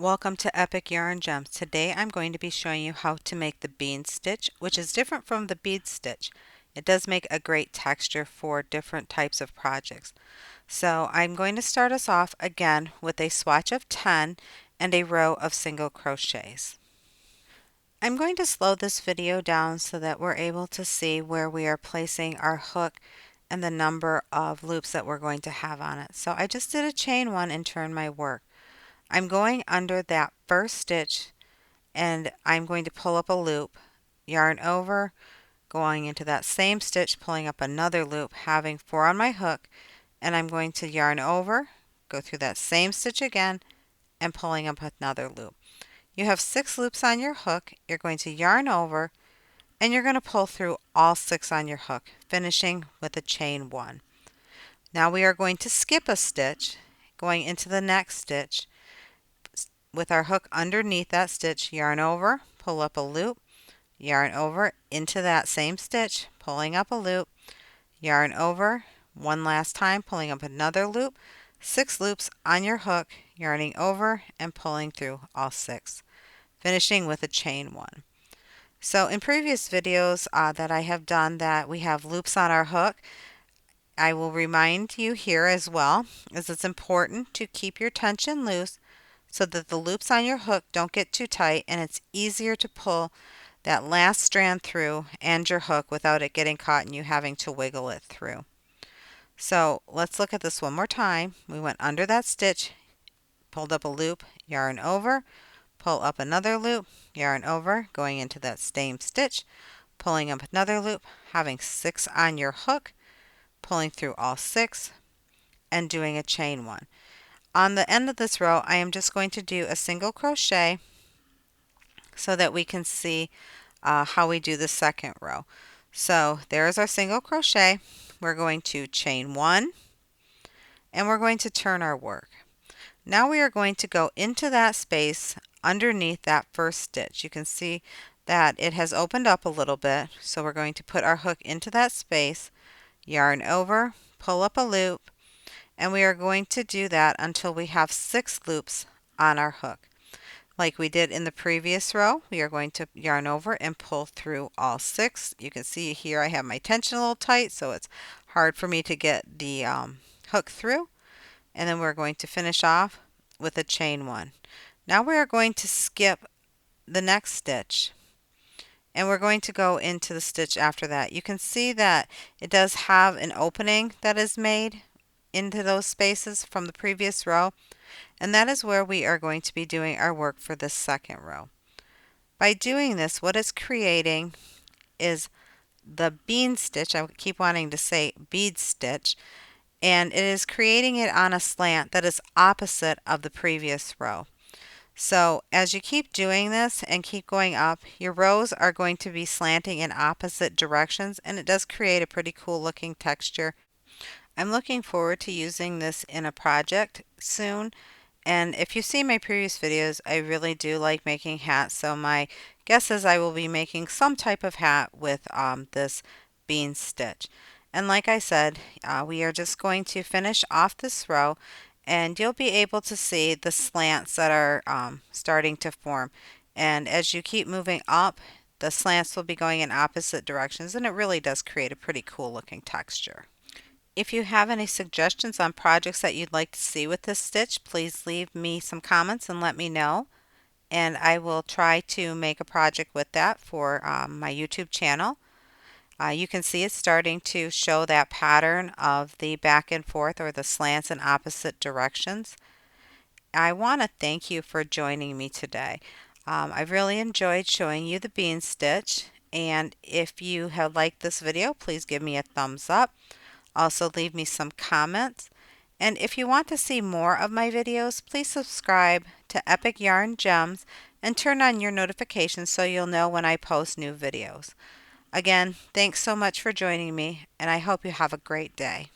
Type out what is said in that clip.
Welcome to Epic Yarn Gems. Today I'm going to be showing you how to make the bean stitch, which is different from the bead stitch. It does make a great texture for different types of projects. So I'm going to start us off again with a swatch of 10 and a row of single crochets. I'm going to slow this video down so that we're able to see where we are placing our hook and the number of loops that we're going to have on it. So I just did a chain one and turned my work. I'm going under that first stitch and I'm going to pull up a loop, yarn over, going into that same stitch, pulling up another loop, having 4 on my hook, and I'm going to yarn over, go through that same stitch again, and pulling up another loop. You have 6 loops on your hook. You're going to yarn over, and you're going to pull through all 6 on your hook, finishing with a chain 1. Now we are going to skip a stitch, going into the next stitch, with our hook underneath that stitch, yarn over, pull up a loop, yarn over into that same stitch, pulling up a loop, yarn over one last time, pulling up another loop, 6 loops on your hook, yarning over and pulling through all 6, finishing with a chain 1. So in previous videos that I have done that we have loops on our hook, I will remind you here as well, as it's important to keep your tension loose so that the loops on your hook don't get too tight and it's easier to pull that last strand through and your hook without it getting caught and you having to wiggle it through. So let's look at this one more time. We went under that stitch, pulled up a loop, yarn over, pull up another loop, yarn over, going into that same stitch, pulling up another loop, having 6 on your hook, pulling through all 6, and doing a chain 1. On the end of this row, I am just going to do a single crochet so that we can see how we do the second row. So there's our single crochet. We're going to chain 1 and we're going to turn our work. Now we are going to go into that space underneath that first stitch. You can see that it has opened up a little bit, so we're going to put our hook into that space, yarn over, pull up a loop, and we are going to do that until we have 6 loops on our hook. Like we did in the previous row, we are going to yarn over and pull through all 6. You can see here I have my tension a little tight, so it's hard for me to get the hook through. And then we're going to finish off with a chain 1. Now we are going to skip the next stitch and we're going to go into the stitch after that. You can see that it does have an opening that is made into those spaces from the previous row, and that is where we are going to be doing our work for this second row. By doing this, what it's creating is the bean stitch. I keep wanting to say bead stitch, and it is creating it on a slant that is opposite of the previous row. So as you keep doing this and keep going up, your rows are going to be slanting in opposite directions, and it does create a pretty cool looking texture. I'm looking forward to using this in a project soon. And if you see my previous videos, I really do like making hats. So my guess is I will be making some type of hat with this bean stitch. And like I said, we are just going to finish off this row and you'll be able to see the slants that are starting to form. And as you keep moving up, the slants will be going in opposite directions and it really does create a pretty cool looking texture. If you have any suggestions on projects that you'd like to see with this stitch, please leave me some comments and let me know. And I will try to make a project with that for my YouTube channel. You can see it's starting to show that pattern of the back and forth or the slants in opposite directions. I want to thank you for joining me today. I've really enjoyed showing you the bean stitch. And if you have liked this video, please give me a thumbs up. Also leave me some comments. And if you want to see more of my videos, please subscribe to Epic Yarn Gems and turn on your notifications so you'll know when I post new videos. Again, thanks so much for joining me, and I hope you have a great day.